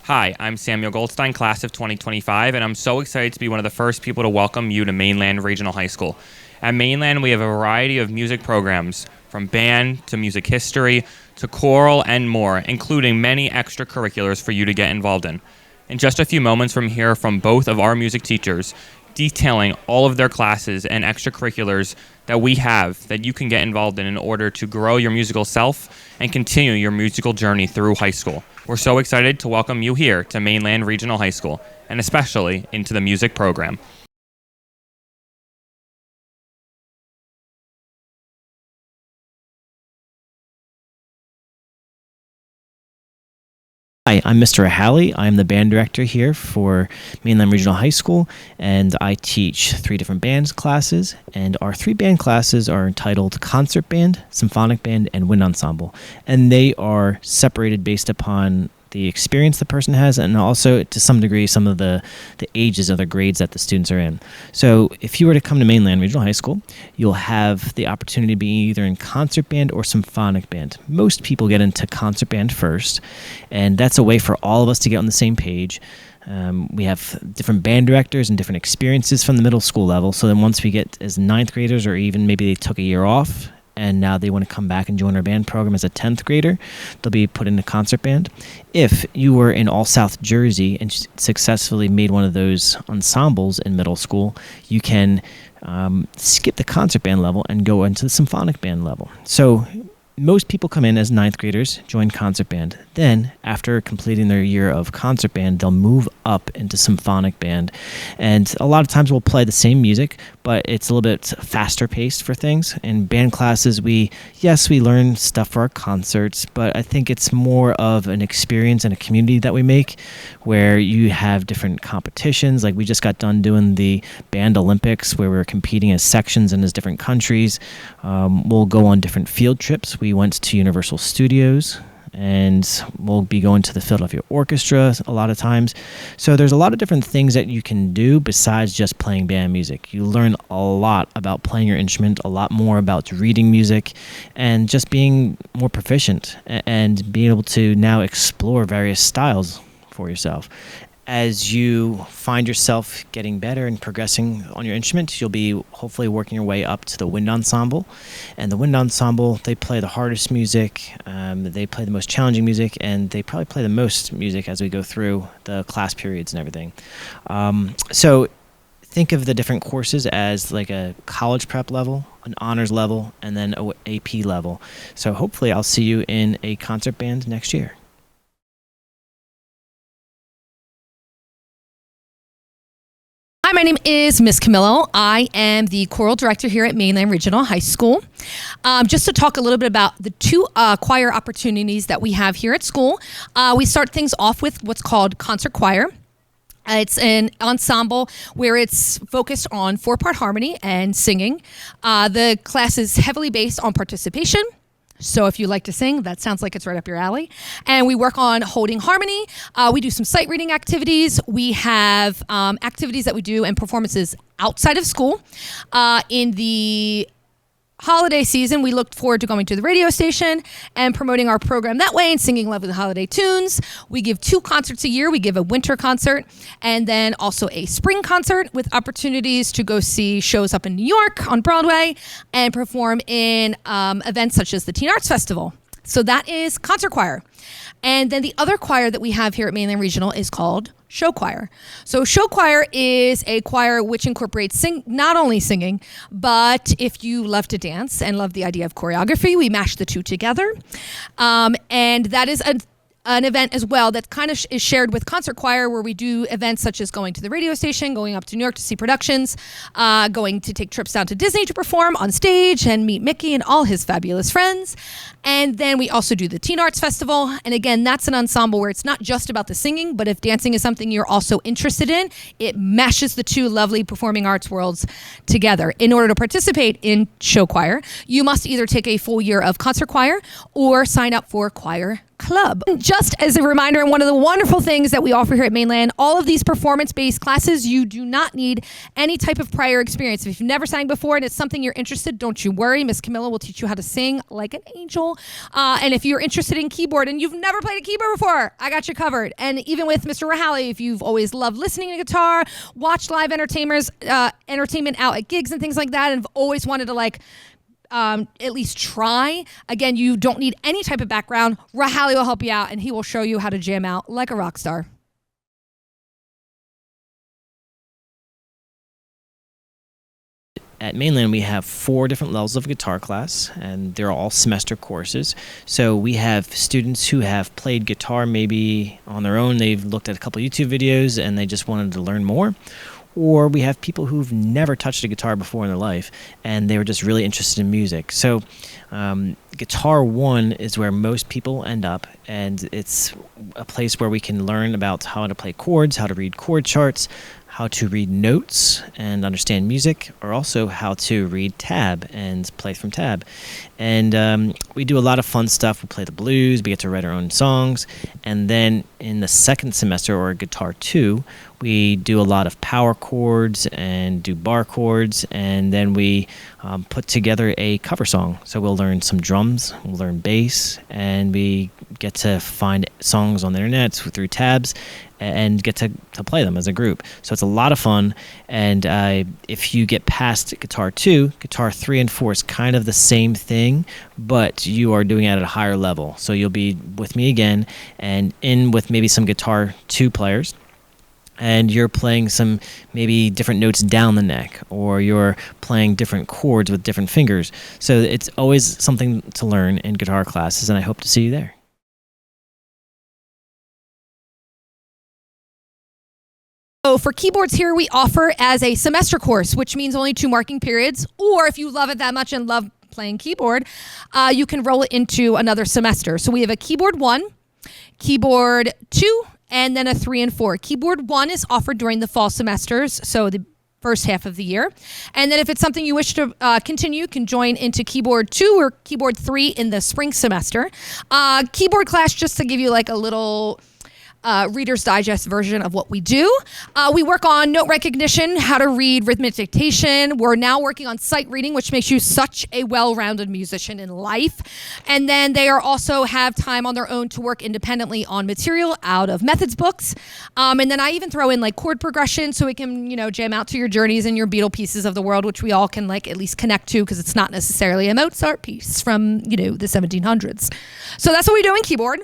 Hi, I'm Samuel Goldstein, class of 2025, and I'm so excited to be one of the first people to welcome you to Mainland Regional High School. At Mainland, we have a variety of music programs, from band to music history to choral and more, including many extracurriculars for you to get involved in. In just a few moments from here from both of our music teachers, detailing all of their classes and extracurriculars that we have that you can get involved in order to grow your musical self and continue your musical journey through high school. We're so excited to welcome you here to Mainland Regional High School, and especially into the music program. Hi, I'm Mr. Halley. I'm the band director here for Mainland Regional High School, and I teach 3 different band classes, and our 3 band classes are entitled Concert Band, Symphonic Band, and Wind Ensemble, and they are separated based upon the experience the person has, and also to some degree some of the ages of the grades that the students are in. So if you were to come to Mainland Regional High School, you'll have the opportunity to be either in concert band or symphonic band. Most people get into concert band first, and that's a way for all of us to get on the same page. We have different band directors and different experiences from the middle school level, so then once we get as 9th graders, or even maybe they took a year off and now they want to come back and join our band program as a 10th grader, they'll be put into concert band. If you were in All South Jersey and successfully made one of those ensembles in middle school, you can skip the concert band level and go into the symphonic band level. So most people come in as 9th graders, join concert band. Then, after completing their year of concert band, they'll move up into symphonic band. And a lot of times we'll play the same music, but it's a little bit faster paced for things. In band classes, we learn stuff for our concerts, but I think it's more of an experience and a community that we make, where you have different competitions. Like we just got done doing the Band Olympics, where we're competing as sections and as different countries. We'll go on different field trips. We went to Universal Studios, and we'll be going to the Philadelphia Orchestra a lot of times. So there's a lot of different things that you can do besides just playing band music. You learn a lot about playing your instrument, a lot more about reading music, and just being more proficient and being able to now explore various styles for yourself. As you find yourself getting better and progressing on your instrument, you'll be hopefully working your way up to the wind ensemble. And the wind ensemble, they play the hardest music, they play the most challenging music, and they probably play the most music as we go through the class periods and everything. So think of the different courses as like a college prep level, an honors level, and then an AP level. So hopefully I'll see you in a concert band next year. Hi, my name is Miss Camillo. I am the choral director here at Mainland Regional High School. Just to talk a little bit about the 2 choir opportunities that we have here at school. We start things off with what's called concert choir. It's an ensemble where it's focused on 4-part harmony and singing. The class is heavily based on participation. So if you like to sing, that sounds like it's right up your alley. And we work on holding harmony. We do some sight reading activities. We have activities that we do and performances outside of school. In the holiday season, we look forward to going to the radio station and promoting our program that way and singing lovely holiday tunes. We give 2 concerts a year. We give a winter concert and then also a spring concert with opportunities to go see shows up in New York on Broadway and perform in events such as the Teen Arts Festival. So that is concert choir. And then the other choir that we have here at Mainland Regional is called show choir. So show choir is a choir which incorporates not only singing, but if you love to dance and love the idea of choreography, we mash the 2 together. And that is an event as well that kind of is shared with concert choir, where we do events such as going to the radio station, going up to New York to see productions, going to take trips down to Disney to perform on stage and meet Mickey and all his fabulous friends. And then we also do the Teen Arts Festival. And again, that's an ensemble where it's not just about the singing, but if dancing is something you're also interested in, it mashes the 2 lovely performing arts worlds together. In order to participate in show choir, you must either take a full year of concert choir or sign up for choir Club. Just as a reminder, and one of the wonderful things that we offer here at Mainland, all of these performance-based classes, you do not need any type of prior experience. If you've never sang before and it's something you're interested, don't you worry. Miss Camilla will teach you how to sing like an angel. And if you're interested in keyboard and you've never played a keyboard before, I got you covered. And even with Mr. Rahali, if you've always loved listening to guitar, watched live entertainment out at gigs and things like that, and have always wanted to at least try. Again, you don't need any type of background. Rahali will help you out, and he will show you how to jam out like a rock star. At Mainland, we have 4 different levels of guitar class, and they're all semester courses. So we have students who have played guitar maybe on their own. They've looked at a couple YouTube videos, and they just wanted to learn more. Or we have people who've never touched a guitar before in their life, and they were just really interested in music. So Guitar 1 is where most people end up, and it's a place where we can learn about how to play chords, how to read chord charts, how to read notes and understand music, or also how to read tab and play from tab. And we do a lot of fun stuff. We play the blues, we get to write our own songs, and then in the second semester, or Guitar 2, we do a lot of power chords and do bar chords, and then we put together a cover song. So we'll learn some drums, we'll learn bass, and we get to find songs on the internet through tabs and get to play them as a group. So it's a lot of fun, and if you get past Guitar 2, Guitar 3 and 4 is kind of the same thing, but you are doing it at a higher level. So you'll be with me again, and in with maybe some Guitar 2 players, and you're playing some maybe different notes down the neck, or you're playing different chords with different fingers. So it's always something to learn in guitar classes, and I hope to see you there. So for keyboards here, we offer as a semester course, which means only 2 marking periods, or if you love it that much and love playing keyboard, you can roll it into another semester. So we have a Keyboard 1, Keyboard 2, and then a 3 and 4. Keyboard 1 is offered during the fall semesters, so the first half of the year. And then if it's something you wish to continue, you can join into Keyboard 2 or Keyboard 3 in the spring semester. Keyboard class, just to give you like a little Reader's Digest version of what we do. We work on note recognition, how to read rhythmic dictation. We're now working on sight reading, which makes you such a well-rounded musician in life. And then they are also have time on their own to work independently on material out of methods books. And then I even throw in like chord progression so we can, jam out to your journeys and your Beatle pieces of the world, which we all can like at least connect to, because it's not necessarily a Mozart piece from, the 1700s. So that's what we do in keyboard.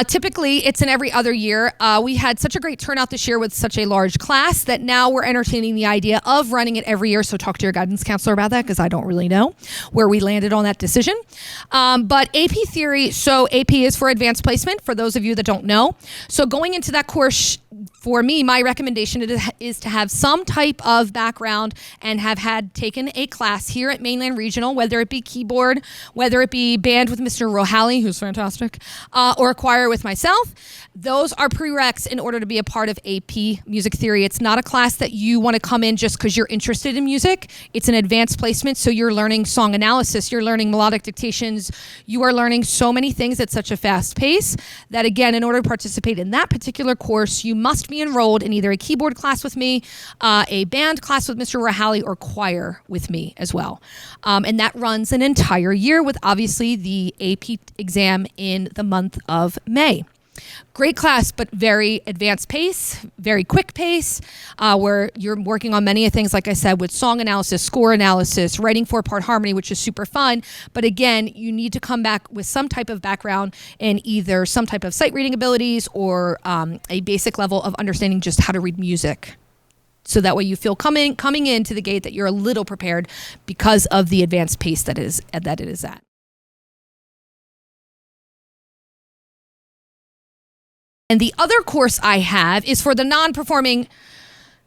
Typically, it's an every other year. We had such a great turnout this year with such a large class that now we're entertaining the idea of running it every year. So talk to your guidance counselor about that, because I don't really know where we landed on that decision. But AP Theory, so AP is for advanced placement, for those of you that don't know. So going into that course, for me, my recommendation is to have some type of background and have had taken a class here at Mainland Regional, whether it be keyboard, whether it be band with Mr. Rohali, who's fantastic, or choir with myself. Those are prereqs in order to be a part of AP Music Theory. It's not a class that you want to come in just because you're interested in music. It's an advanced placement, so you're learning song analysis, you're learning melodic dictations, you are learning so many things at such a fast pace that, again, in order to participate in that particular course, you must be enrolled in either a keyboard class with me, a band class with Mr. Rahali, or choir with me as well. And that runs an entire year with obviously the AP exam in the month of May. Great class, but very advanced pace, very quick pace, where you're working on many things, like I said, with song analysis, score analysis, writing 4-part harmony, which is super fun. But again, you need to come back with some type of background in either some type of sight reading abilities or a basic level of understanding just how to read music. So that way you feel coming into the gate that you're a little prepared because of the advanced pace that it is at. And the other course I have is for the non-performing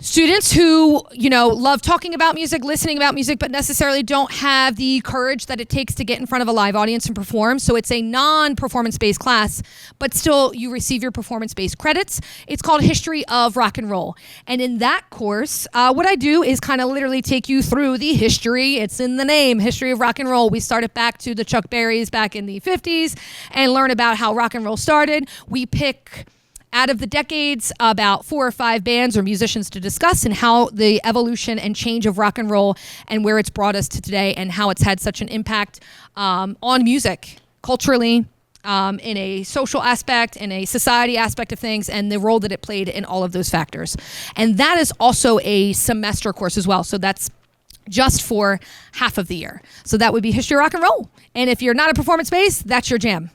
students who, love talking about music, listening about music, but necessarily don't have the courage that it takes to get in front of a live audience and perform. So it's a non-performance-based class, but still you receive your performance-based credits. It's called History of Rock and Roll. And in that course, what I do is kind of literally take you through the history. It's in the name, History of Rock and Roll. We start it back to the Chuck Berrys back in the 50s and learn about how rock and roll started. We pick out of the decades about 4 or 5 bands or musicians to discuss and how the evolution and change of rock and roll and where it's brought us to today and how it's had such an impact on music culturally, in a social aspect, in a society aspect of things, and the role that it played in all of those factors. And that is also a semester course as well. So that's just for half of the year. So that would be History of Rock and Roll. And if you're not a performance-based, that's your jam.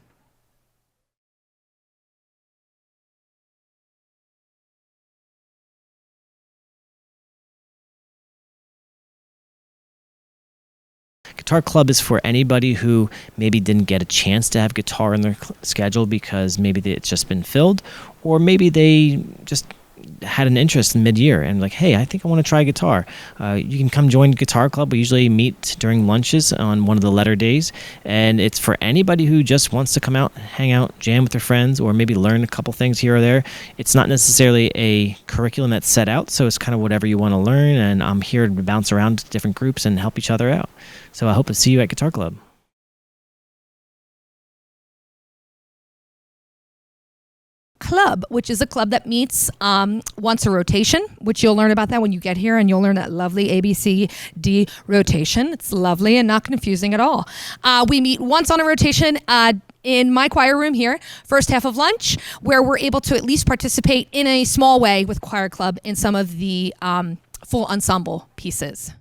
Guitar Club is for anybody who maybe didn't get a chance to have guitar in their schedule because maybe it's just been filled, or maybe they just had an interest in mid-year and like, hey, I think I want to try guitar. You can come join Guitar Club. We usually meet during lunches on one of the letter days, and it's for anybody who just wants to come out, hang out, jam with their friends, or maybe learn a couple things here or there. It's not necessarily a curriculum that's set out, so it's kind of whatever you want to learn, and I'm here to bounce around to different groups and help each other out. So I hope to see you at Guitar Club. Club, which is a club that meets once a rotation, which you'll learn about that when you get here, and you'll learn that lovely ABCD rotation. It's lovely and not confusing at all. We meet once on a rotation in my choir room here, first half of lunch, where we're able to at least participate in a small way with Choir Club in some of the full ensemble pieces.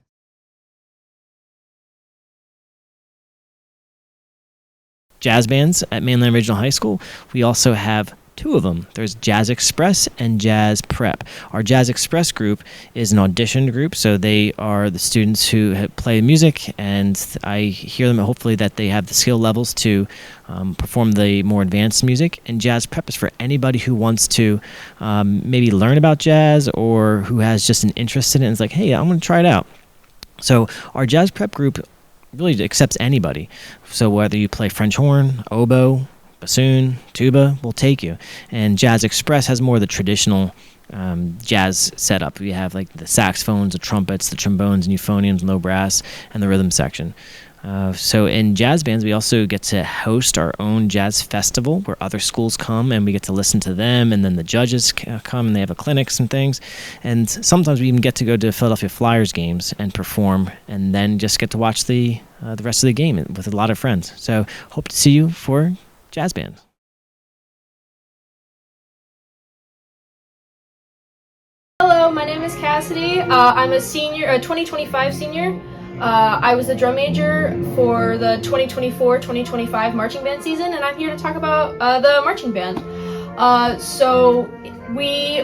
Jazz bands at Mainland Regional High School. We also have 2 of them. There's Jazz Express and Jazz Prep. Our Jazz Express group is an audition group, so they are the students who play music, and I hear them hopefully that they have the skill levels to perform the more advanced music. And Jazz Prep is for anybody who wants to maybe learn about jazz or who has just an interest in it and is like, hey, I'm going to try it out. So our Jazz Prep group really accepts anybody. So whether you play French horn, oboe, bassoon, tuba, we'll take you. And Jazz Express has more of the traditional jazz setup. We have like the saxophones, the trumpets, the trombones, and euphoniums, low brass, and the rhythm section. So in jazz bands, we also get to host our own jazz festival where other schools come and we get to listen to them, and then the judges come and they have a clinics and things. And sometimes we even get to go to Philadelphia Flyers games and perform, and then just get to watch the rest of the game with a lot of friends. So hope to see you for jazz band. Hello, my name is Cassidy. I'm a 2025 senior. I was the drum major for the 2024-2025 marching band season, and I'm here to talk about the marching band. So we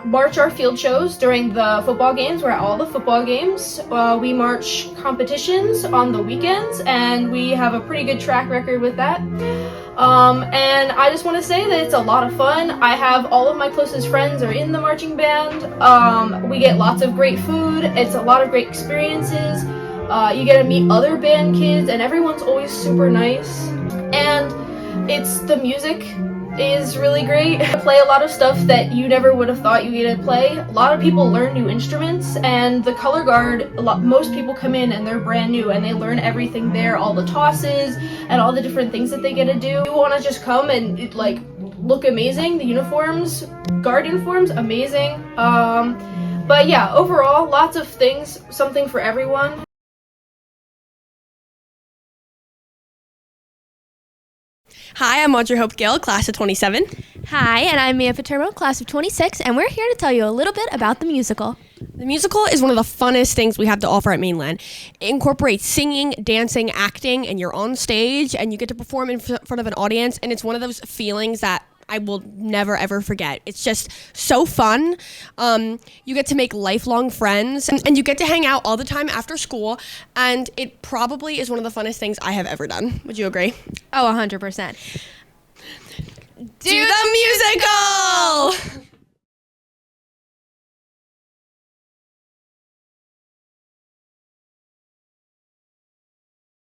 march our field shows during the football games. We're at all the football games. We march competitions on the weekends, and we have a pretty good track record with that. And I just want to say that it's a lot of fun. I have all of my closest friends are in the marching band. We get lots of great food. It's a lot of great experiences. You get to meet other band kids, and everyone's always super nice. And the music is really great. I play a lot of stuff that you never would have thought you get to play. A lot of people learn new instruments, and the color guard, most people come in and they're brand new and they learn everything there, all the tosses and all the different things that they get to do. You want to just come and look amazing. The uniforms, guard uniforms, amazing. But yeah, overall, lots of things, something for everyone. Hi, I'm Audrey Hope Gill, class of 27. Hi, and I'm Mia Patermo, class of 26, and we're here to tell you a little bit about the musical. The musical is one of the funnest things we have to offer at Mainland. It incorporates singing, dancing, acting, and you're on stage, and you get to perform in front of an audience, and it's one of those feelings that I will never, ever forget. It's just so fun. You get to make lifelong friends, and you get to hang out all the time after school, and it probably is one of the funnest things I have ever done. Would you agree? Oh, 100%. Do the musical!